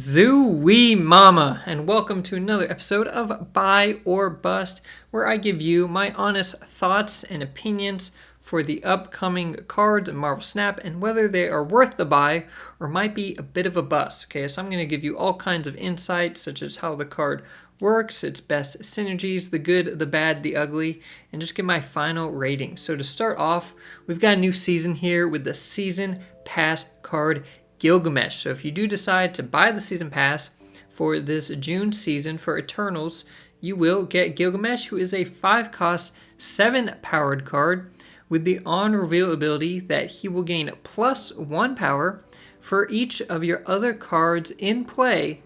Zoo-wee mama, and welcome to another episode of Buy or Bust, where I give you my honest thoughts and opinions for the upcoming cards in Marvel Snap and whether they are worth the buy or might be a bit of a bust. Okay, so I'm going to give you all kinds of insights, such as how the card works, its best synergies, the good, the bad, the ugly, and just give my final rating. So to start off, we've got a new season here with the Season Pass card Gilgamesh. So if you do decide to buy the season pass for this June season for Eternals, you will get Gilgamesh, who is a 5-cost, 7-powered card with the on reveal ability that he will gain +1 power for each of your other cards in play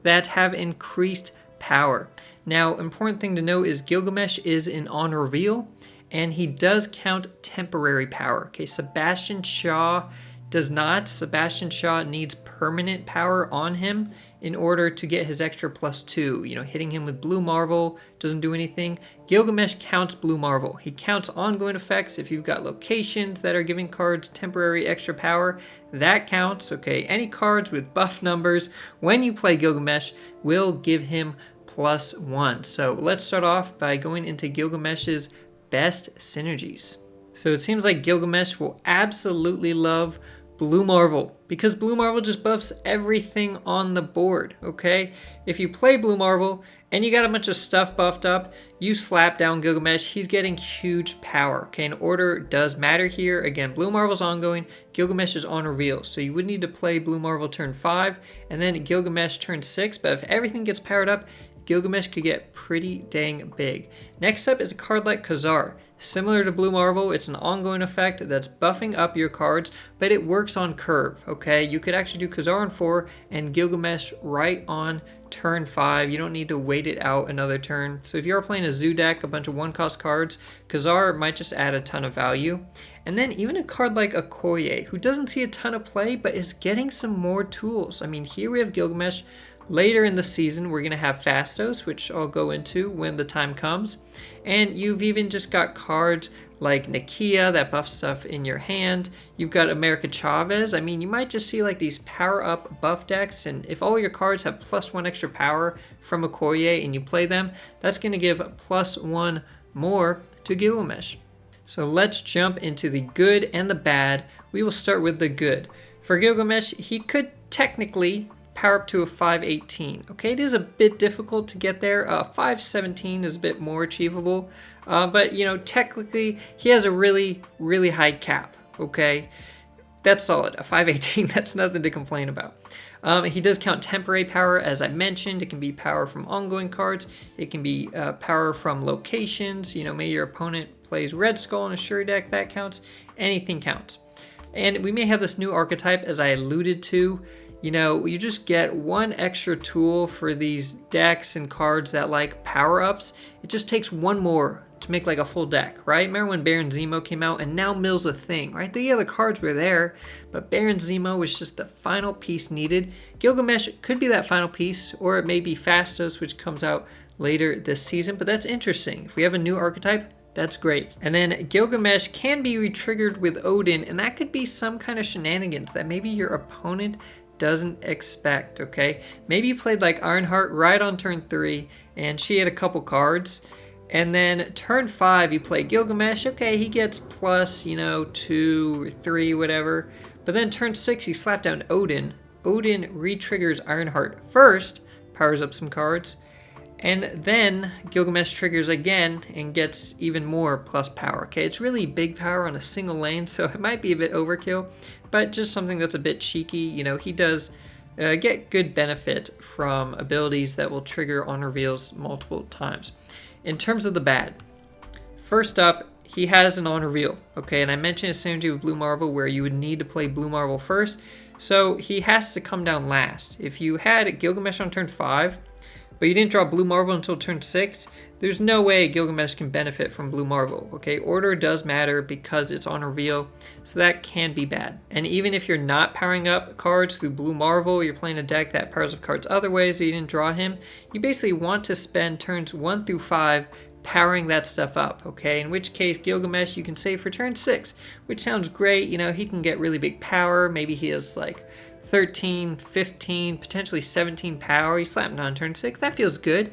that have increased power. Now, important thing to note is Gilgamesh is an on reveal and he does count temporary power. Okay, Sebastian Shaw does not. Sebastian Shaw needs permanent power on him in order to get his extra +2. Hitting him with Blue Marvel doesn't do anything. Gilgamesh counts Blue Marvel. He counts ongoing effects. If you've got locations that are giving cards temporary extra power, that counts. Okay, any cards with buff numbers when you play Gilgamesh will give him +1. So let's start off by going into Gilgamesh's best synergies. So it seems like Gilgamesh will absolutely love Blue Marvel because Blue Marvel just buffs everything on the board, okay? If you play Blue Marvel and you got a bunch of stuff buffed up, you slap down Gilgamesh, he's getting huge power, okay? And order does matter here. Again, Blue Marvel's ongoing, Gilgamesh is on reveal. So you would need to play Blue Marvel turn 5 and then Gilgamesh turn 6, but if everything gets powered up, Gilgamesh could get pretty dang big. Next up is a card like Khazar. Similar to Blue Marvel, it's an ongoing effect that's buffing up your cards, but it works on curve, okay? You could actually do Khazar on 4 and Gilgamesh right on turn 5. You don't need to wait it out another turn. So if you're playing a zoo deck, a bunch of 1-cost cards, Khazar might just add a ton of value. And then even a card like Okoye, who doesn't see a ton of play, but is getting some more tools. I mean, here we have Gilgamesh. Later in the season, we're going to have Fastos, which I'll go into when the time comes. And you've even just got cards like Nakia that buff stuff in your hand. You've got America Chavez. I mean, you might just see like these power-up buff decks. And if all your cards have +1 extra power from Okoye and you play them, that's going to give +1 more to Gilgamesh. So let's jump into the good and the bad. We will start with the good. For Gilgamesh, he could technically power up to a 518. Okay, it is a bit difficult to get there. 517 is a bit more achievable, but technically he has a really high cap. Okay, that's solid. A 518, that's nothing to complain about. He does count temporary power, as I mentioned. It can be power from ongoing cards. It can be power from locations. Maybe your opponent plays Red Skull in a Shuri deck, that counts. Anything counts. And we may have this new archetype, as I alluded to. You just get one extra tool for these decks and cards that like power-ups. It just takes one more to make like a full deck, right? Remember when Baron Zemo came out and now Mill's a thing, right? The other cards were there, but Baron Zemo was just the final piece needed. Gilgamesh could be that final piece, or it may be Fastos, which comes out later this season, but that's interesting. If we have a new archetype, that's great. And then Gilgamesh can be re-triggered with Odin, and that could be some kind of shenanigans that maybe your opponent doesn't expect, okay? Maybe you played like Ironheart right on turn 3 and she had a couple cards, and then turn 5 you play Gilgamesh. Okay, he gets +2 or 3, whatever. But then turn 6 you slap down Odin. Odin re-triggers Ironheart first, powers up some cards, and then Gilgamesh triggers again and gets even more plus power. Okay, it's really big power on a single lane, so it might be a bit overkill, but just something that's a bit cheeky. He does get good benefit from abilities that will trigger on reveals multiple times. In terms of the bad, first up, he has an on reveal. Okay, and I mentioned a synergy with Blue Marvel where you would need to play Blue Marvel first, so he has to come down last. If you had Gilgamesh on turn 5, but you didn't draw Blue Marvel until turn 6, there's no way Gilgamesh can benefit from Blue Marvel, okay? Order does matter because it's on reveal, so that can be bad. And even if you're not powering up cards through Blue Marvel, you're playing a deck that powers up cards other ways, so you didn't draw him, you basically want to spend turns 1 through 5 powering that stuff up, okay? In which case, Gilgamesh you can save for turn 6, which sounds great. He can get really big power. Maybe he has like 13, 15, potentially 17 power. You slap him down turn 6. That feels good.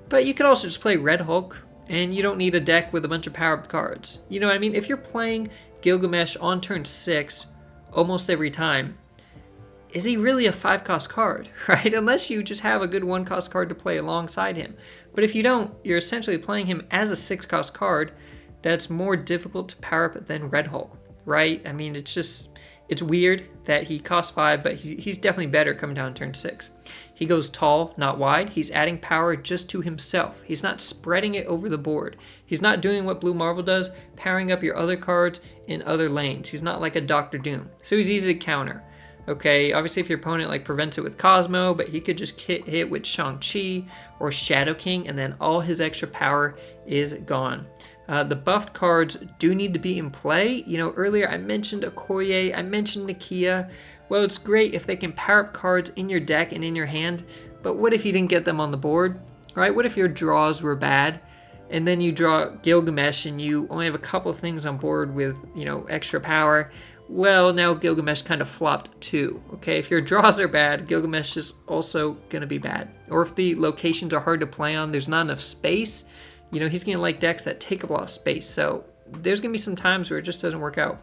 But you could also just play Red Hulk, and you don't need a deck with a bunch of power-up cards. You know what I mean? If you're playing Gilgamesh on turn 6 almost every time, is he really a 5-cost card, right? Unless you just have a good 1-cost card to play alongside him. But if you don't, you're essentially playing him as a 6-cost card that's more difficult to power up than Red Hulk, right? I mean, it's weird that he costs 5, but he's definitely better coming down turn 6. He goes tall, not wide. He's adding power just to himself. He's not spreading it over the board. He's not doing what Blue Marvel does, powering up your other cards in other lanes. He's not like a Doctor Doom. So he's easy to counter. Okay, obviously if your opponent like prevents it with Cosmo, but he could just hit with Shang-Chi or Shadow King, and then all his extra power is gone. The buffed cards do need to be in play. You know, earlier I mentioned Okoye, I mentioned Nakia. Well, it's great if they can power up cards in your deck and in your hand, but what if you didn't get them on the board, right? What if your draws were bad, and then you draw Gilgamesh and you only have a couple things on board with, you know, extra power? Well, now Gilgamesh kind of flopped too, okay? If your draws are bad, Gilgamesh is also going to be bad. Or if the locations are hard to play on, there's not enough space, you know, he's going to like decks that take up a lot of space. So there's going to be some times where it just doesn't work out.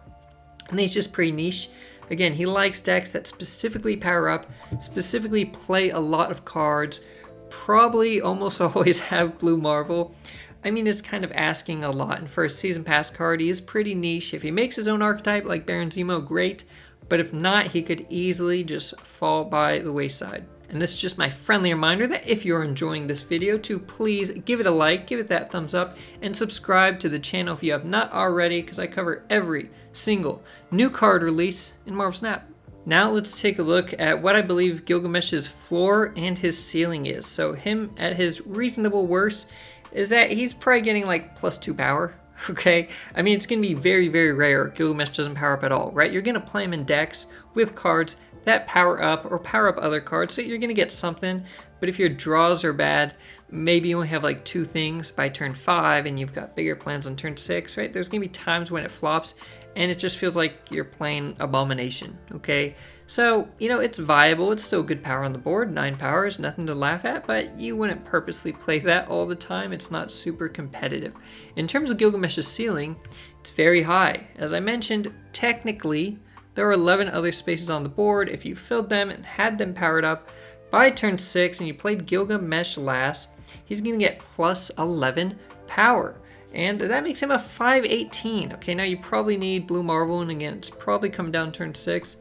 And he's just pretty niche. Again, he likes decks that specifically power up, specifically play a lot of cards, probably almost always have Blue Marvel. I mean, it's kind of asking a lot, and for a Season Pass card, he is pretty niche. If he makes his own archetype like Baron Zemo, great, but if not, he could easily just fall by the wayside. And this is just my friendly reminder that if you're enjoying this video, to please give it a like, give it that thumbs up, and subscribe to the channel if you have not already, because I cover every single new card release in Marvel Snap. Now let's take a look at what I believe Gilgamesh's floor and his ceiling is. So him at his reasonable worst is that he's probably getting like +2 power, okay? I mean, it's going to be very, very rare Gilgamesh doesn't power up at all, right? You're going to play him in decks with cards that power up or power up other cards, so you're going to get something. But if your draws are bad, maybe you only have like 2 things by turn 5 and you've got bigger plans on turn 6, right? There's going to be times when it flops and it just feels like you're playing Abomination, okay? So, you know, it's viable. It's still good power on the board. 9 power is nothing to laugh at, but you wouldn't purposely play that all the time. It's not super competitive. In terms of Gilgamesh's ceiling, it's very high. As I mentioned, technically, there are 11 other spaces on the board. If you filled them and had them powered up by turn 6 and you played Gilgamesh last, he's going to get +11 power. And that makes him a 518. Okay, now you probably need Blue Marvel, and again, it's probably come down turn 6.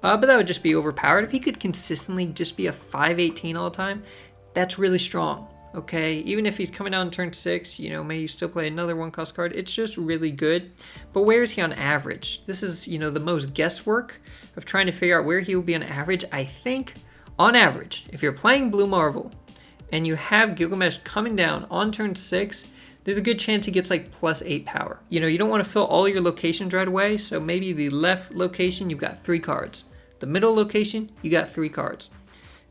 But that would just be overpowered. If he could consistently just be a 518 all the time, that's really strong. Okay, even if he's coming down turn 6, you know, maybe you still play another 1-cost card. It's just really good. But where is he on average? This is, you know, the most guesswork of trying to figure out where he will be on average. I think, on average, if you're playing Blue Marvel and you have Gilgamesh coming down on turn 6, there's a good chance he gets like +8 power. You know, you don't want to fill all your locations right away, so maybe the left location, you've got 3 cards. The middle location, you got 3 cards.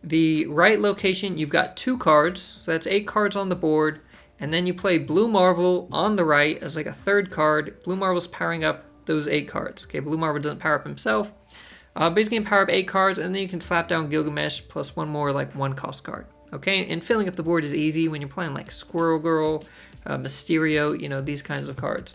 The right location, you've got 2 cards, so that's 8 cards on the board, and then you play Blue Marvel on the right as like a 3rd card. Blue Marvel's powering up those 8 cards. Okay, Blue Marvel doesn't power up himself, but he's going to power up 8 cards, and then you can slap down Gilgamesh plus 1 more like 1-cost card. Okay, and filling up the board is easy when you're playing like Squirrel Girl, Mysterio, you know, these kinds of cards.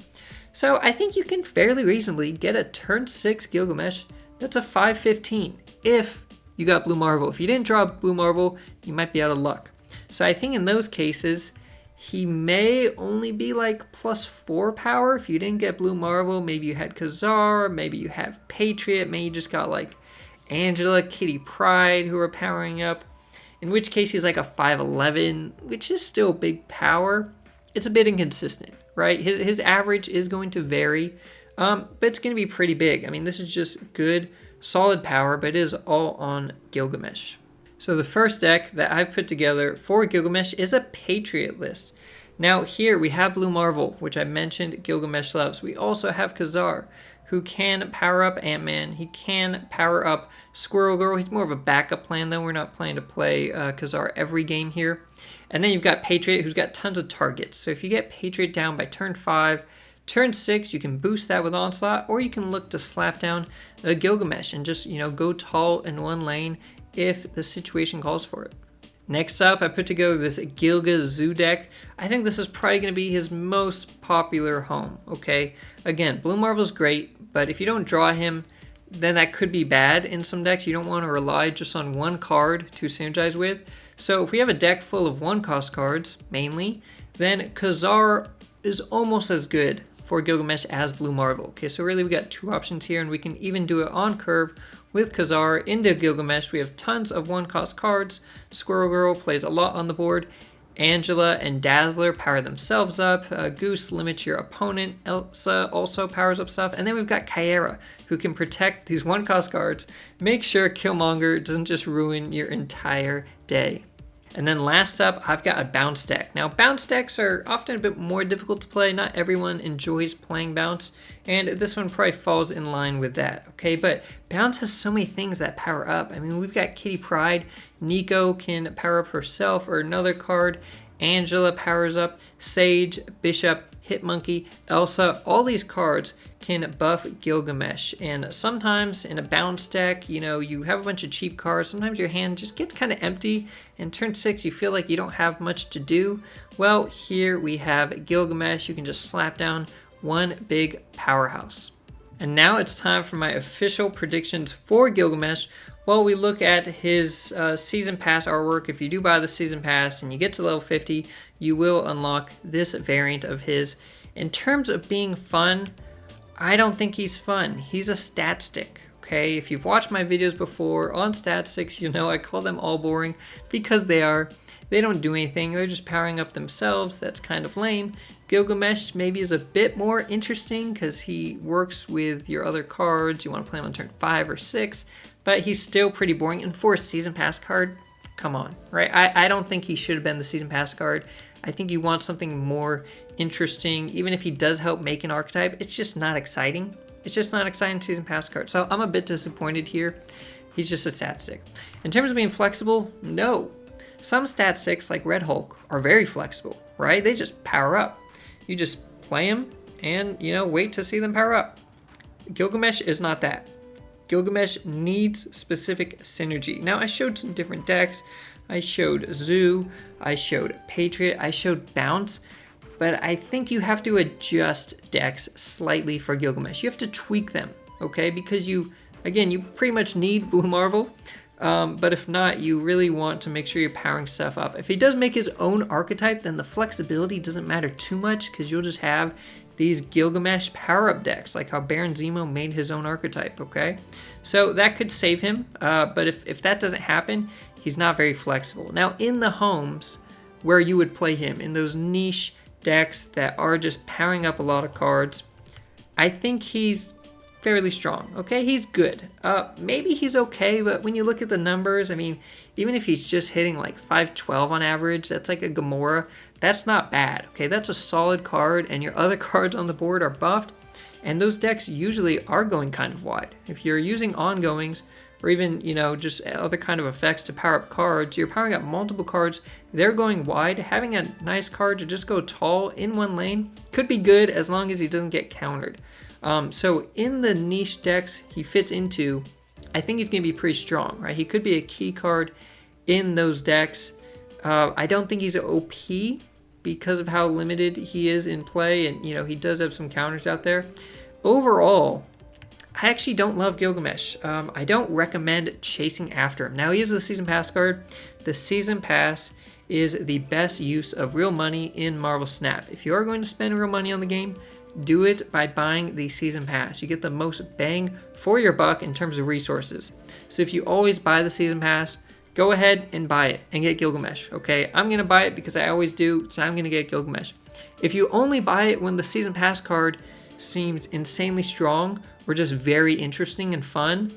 So I think you can fairly reasonably get a turn 6 Gilgamesh that's a 515 if you got Blue Marvel. If you didn't draw Blue Marvel, you might be out of luck. So I think in those cases, he may only be like +4 power. If you didn't get Blue Marvel, maybe you had Khazar, maybe you have Patriot, maybe you just got like Angela, Kitty Pryde who are powering up. In which case he's like a 511, which is still big power. It's a bit inconsistent, right? His average is going to vary, but it's going to be pretty big. I mean, this is just good, solid power, but it is all on Gilgamesh. So the first deck that I've put together for Gilgamesh is a Patriot list. Now here we have Blue Marvel, which I mentioned Gilgamesh loves. We also have Khazar, who can power up Ant-Man. He can power up Squirrel Girl. He's more of a backup plan, though. We're not planning to play Khazar every game here. And then you've got Patriot, who's got tons of targets. So if you get Patriot down by turn 5, Turn 6, you can boost that with Onslaught, or you can look to slap down a Gilgamesh and just, go tall in one lane if the situation calls for it. Next up, I put together this Gilga Zoo deck. I think this is probably going to be his most popular home, okay? Again, Blue Marvel's great, but if you don't draw him, then that could be bad in some decks. You don't want to rely just on one card to synergize with. So if we have a deck full of 1-cost cards, mainly, then Khazar is almost as good for Gilgamesh as Blue Marvel. Okay, so really we got 2 options here, and we can even do it on curve with Khazar into Gilgamesh. We have tons of 1-cost cards. Squirrel Girl plays a lot on the board. Angela and Dazzler power themselves up. Goose limits your opponent. Elsa also powers up stuff. And then we've got Kyera, who can protect these 1-cost cards. Make sure Killmonger doesn't just ruin your entire day. And then last up, I've got a bounce deck. Now, bounce decks are often a bit more difficult to play. Not everyone enjoys playing bounce, and this one probably falls in line with that, okay? But bounce has so many things that power up. I mean, we've got Kitty Pryde. Nico can power up herself or another card. Angela powers up. Sage, Bishop, Hitmonkey, Elsa. All these cards can buff Gilgamesh. And sometimes in a bounce deck, you have a bunch of cheap cards. Sometimes your hand just gets kind of empty. And turn 6, you feel like you don't have much to do. Well, here we have Gilgamesh. You can just slap down one big powerhouse. And now it's time for my official predictions for Gilgamesh. Well, we look at his Season Pass artwork. If you do buy the Season Pass and you get to level 50, you will unlock this variant of his. In terms of being fun, I don't think he's fun. He's a stat stick, okay? If you've watched my videos before on stat sticks, I call them all boring because they are. They don't do anything. They're just powering up themselves. That's kind of lame. Gilgamesh maybe is a bit more interesting because he works with your other cards. You want to play him on turn 5 or 6, but he's still pretty boring. And for a Season Pass card, come on, right? I don't think he should have been the Season Pass card. I think you want something more interesting. Even if he does help make an archetype, it's just not exciting. It's just not exciting Season Pass card. So I'm a bit disappointed here. He's just a stat stick. In terms of being flexible, no. Some stat sticks like Red Hulk are very flexible, right? They just power up. You just play them and, wait to see them power up. Gilgamesh is not that. Gilgamesh needs specific synergy. Now, I showed some different decks. I showed Zoo, I showed Patriot, I showed Bounce, but I think you have to adjust decks slightly for Gilgamesh. You have to tweak them, okay? Because you pretty much need Blue Marvel, but if not, you really want to make sure you're powering stuff up. If he does make his own archetype, then the flexibility doesn't matter too much because you'll just have these Gilgamesh power-up decks, like how Baron Zemo made his own archetype, okay? So that could save him, but if that doesn't happen, he's not very flexible. Now, in the homes where you would play him, in those niche decks that are just powering up a lot of cards, I think he's fairly strong, okay? He's good. Maybe he's okay, but when you look at the numbers, I mean, even if he's just hitting like 512 on average, that's like a Gamora, that's not bad, okay? That's a solid card, and your other cards on the board are buffed, and those decks usually are going kind of wide. If you're using ongoings, or even, just other kind of effects to power up cards, you're powering up multiple cards, they're going wide. Having a nice card to just go tall in one lane could be good as long as he doesn't get countered. So in the niche decks he fits into, I think he's going to be pretty strong, right? He could be a key card in those decks. I don't think he's OP because of how limited he is in play, and he does have some counters out there. Overall, I actually don't love Gilgamesh. I don't recommend chasing after him. Now, he is the Season Pass card. The Season Pass is the best use of real money in Marvel Snap. If you are going to spend real money on the game, do it by buying the Season Pass. You get the most bang for your buck in terms of resources. So if you always buy the Season Pass, go ahead and buy it and get Gilgamesh, okay? I'm going to buy it because I always do, so I'm going to get Gilgamesh. If you only buy it when the Season Pass card seems insanely strong or just very interesting and fun,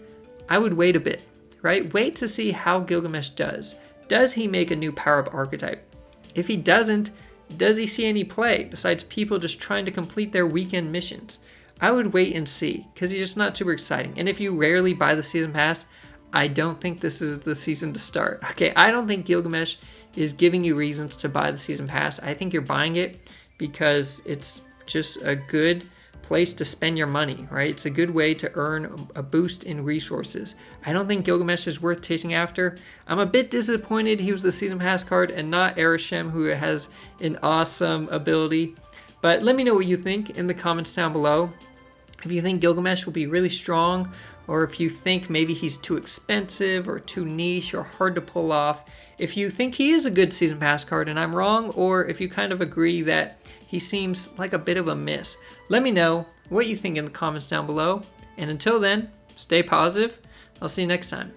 I would wait a bit, right? Wait to see how Gilgamesh does. Does he make a new power-up archetype? If he doesn't, does he see any play besides people just trying to complete their weekend missions? I would wait and see because he's just not super exciting. And if you rarely buy the Season Pass, I don't think this is the season to start. Okay, I don't think Gilgamesh is giving you reasons to buy the Season Pass. I think you're buying it because it's just a good place to spend your money, right? It's a good way to earn a boost in resources. I don't think Gilgamesh is worth chasing after. I'm a bit disappointed he was the Season Pass card and not Arishem, who has an awesome ability. But let me know what you think in the comments down below. If you think Gilgamesh will be really strong, or if you think maybe he's too expensive or too niche or hard to pull off. If you think he is a good Season Pass card and I'm wrong, or if you kind of agree that he seems like a bit of a miss. Let me know what you think in the comments down below. And until then, stay positive. I'll see you next time.